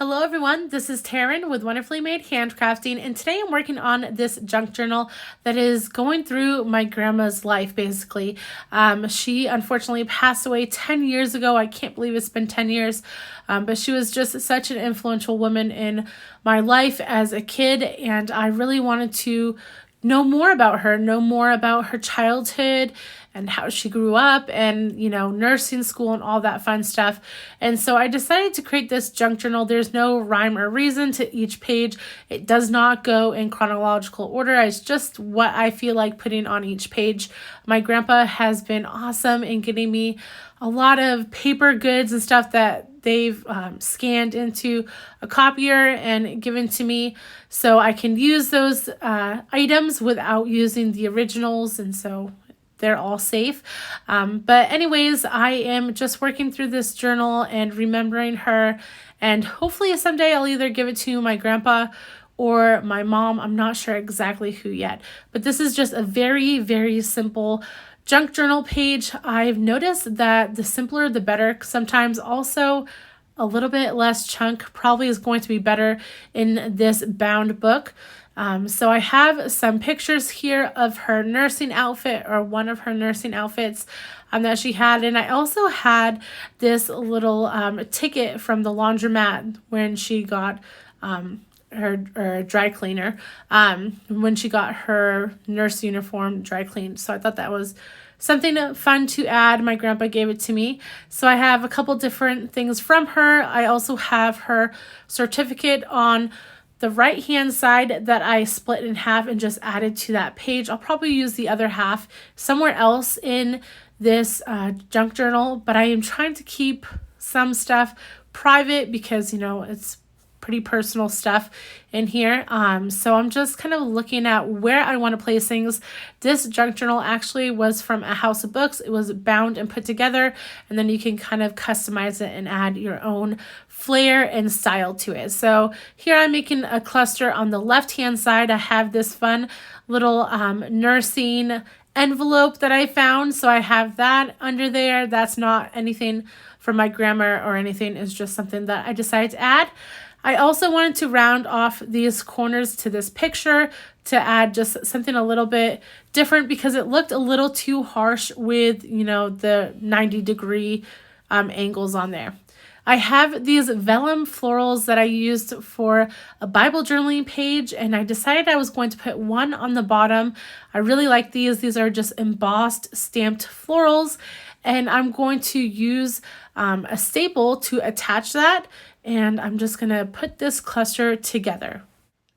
Hello everyone, this is Taryn with Wonderfully Made Handcrafting, and today I'm working on this junk journal that is going through my grandma's life, basically. She unfortunately passed away 10 years ago. I can't believe it's been 10 years, but she was just such an influential woman in my life as a kid, and I really wanted to know more about her childhood and how she grew up and, nursing school and all that fun stuff. And so I decided to create this junk journal. There's no rhyme or reason to each page. It does not go in chronological order. It's just what I feel like putting on each page. My grandpa has been awesome in getting me a lot of paper goods and stuff that they've scanned into a copier and given to me so I can use those items without using the originals, and so they're all safe. But anyways, I am just working through this journal and remembering her, and hopefully someday I'll either give it to my grandpa or my mom. I'm not sure exactly who yet, but this is just a very, very simple junk journal page. I've noticed that the simpler the better. Sometimes also a little bit less chunk probably is going to be better in this bound book. So I have some pictures here of her nursing outfit, or one of her nursing outfits that she had. And I also had this little ticket from the laundromat when she got her dry cleaner, when she got her nurse uniform dry cleaned. So I thought that was something fun to add. My grandpa gave it to me. So I have a couple different things from her. I also have her certificate on the right hand side that I split in half and just added to that page. I'll probably use the other half somewhere else in this junk journal, but I am trying to keep some stuff private because, it's pretty personal stuff in here. So I'm just kind of looking at where I want to place things. This junk journal actually was from a house of books. It was bound and put together, and then you can kind of customize it and add your own flair and style to it. So here I'm making a cluster on the left hand side. I have this fun little nursing envelope that I found. So I have that under there. That's not anything from my grandma or anything. It's just something that I decided to add. I also wanted to round off these corners to this picture to add just something a little bit different because it looked a little too harsh with, the 90-degree angles on there. I have these vellum florals that I used for a Bible journaling page, and I decided I was going to put one on the bottom. I really like these. These are just embossed stamped florals, and I'm going to use a staple to attach that. And I'm just going to put this cluster together.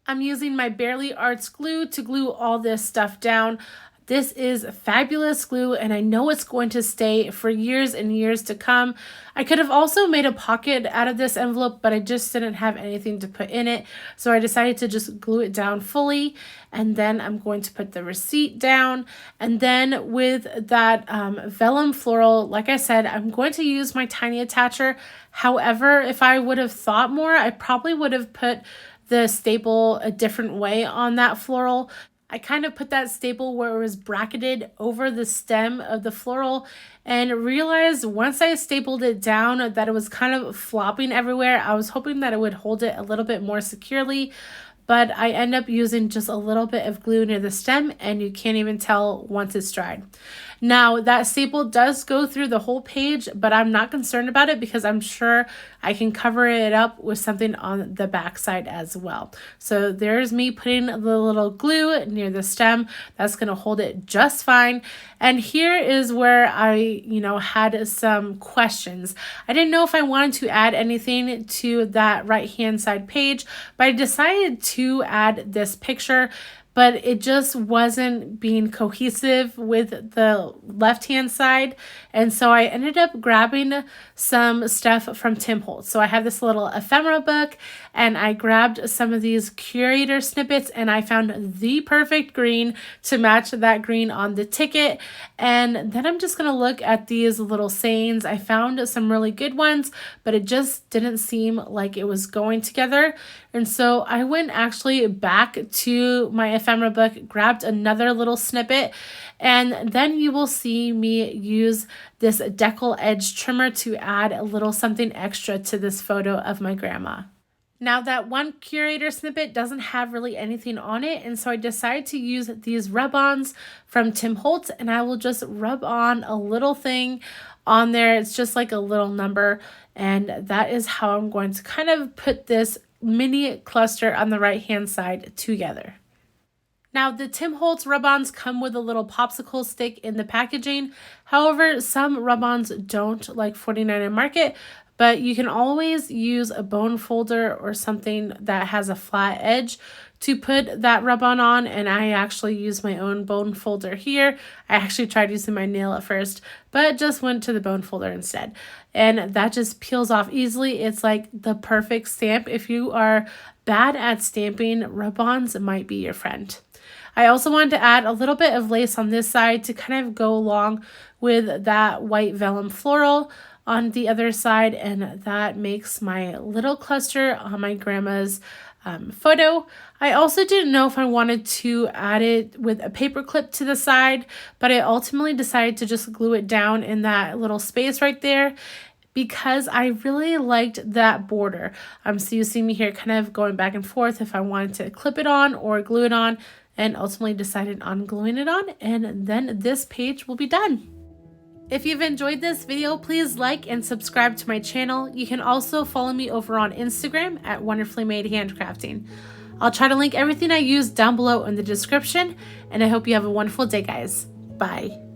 I'm using my Barely Arts glue to glue all this stuff down. This is fabulous glue, and I know it's going to stay for years and years to come. I could have also made a pocket out of this envelope, but I just didn't have anything to put in it. So I decided to just glue it down fully, and then I'm going to put the receipt down. And then with that vellum floral, like I said, I'm going to use my tiny attacher. However, if I would have thought more, I probably would have put the staple a different way on that floral. I kind of put that staple where it was bracketed over the stem of the floral and realized once I stapled it down that it was kind of flopping everywhere. I was hoping that it would hold it a little bit more securely, but I end up using just a little bit of glue near the stem, and you can't even tell once it's dried. Now, that staple does go through the whole page, but I'm not concerned about it because I'm sure I can cover it up with something on the back side as well. So there's me putting the little glue near the stem. That's going to hold it just fine. And here is where I, had some questions. I didn't know if I wanted to add anything to that right-hand side page, but I decided to add this picture, but it just wasn't being cohesive with the left-hand side. And so I ended up grabbing some stuff from Tim Holtz. So I have this little ephemera book, and I grabbed some of these curator snippets, and I found the perfect green to match that green on the ticket. And then I'm just going to look at these little sayings. I found some really good ones, but it just didn't seem like it was going together. And so I went actually back to my ephemera book, grabbed another little snippet, and then you will see me use this decal edge trimmer to add a little something extra to this photo of my grandma. Now that one curator snippet doesn't have really anything on it, and so I decided to use these rub-ons from Tim Holtz, and I will just rub on a little thing on there. It's just like a little number, and that is how I'm going to kind of put this mini cluster on the right hand side together. Now, the Tim Holtz rub-ons come with a little popsicle stick in the packaging. However, some rub-ons don't, like 49 and Market, but you can always use a bone folder or something that has a flat edge to put that rub-on on, and I actually use my own bone folder here. I actually tried using my nail at first, but just went to the bone folder instead. And that just peels off easily. It's like the perfect stamp. If you are bad at stamping, rub-ons might be your friend. I also wanted to add a little bit of lace on this side to kind of go along with that white vellum floral on the other side, and that makes my little cluster on my grandma's photo. I also didn't know if I wanted to add it with a paper clip to the side, but I ultimately decided to just glue it down in that little space right there because I really liked that border. So you see me here kind of going back and forth if I wanted to clip it on or glue it on, and ultimately decided on gluing it on, and then this page will be done. If you've enjoyed this video, please like and subscribe to my channel. You can also follow me over on Instagram at Wonderfully Made Handcrafting. I'll try to link everything I use down below in the description, and I hope you have a wonderful day, guys. Bye.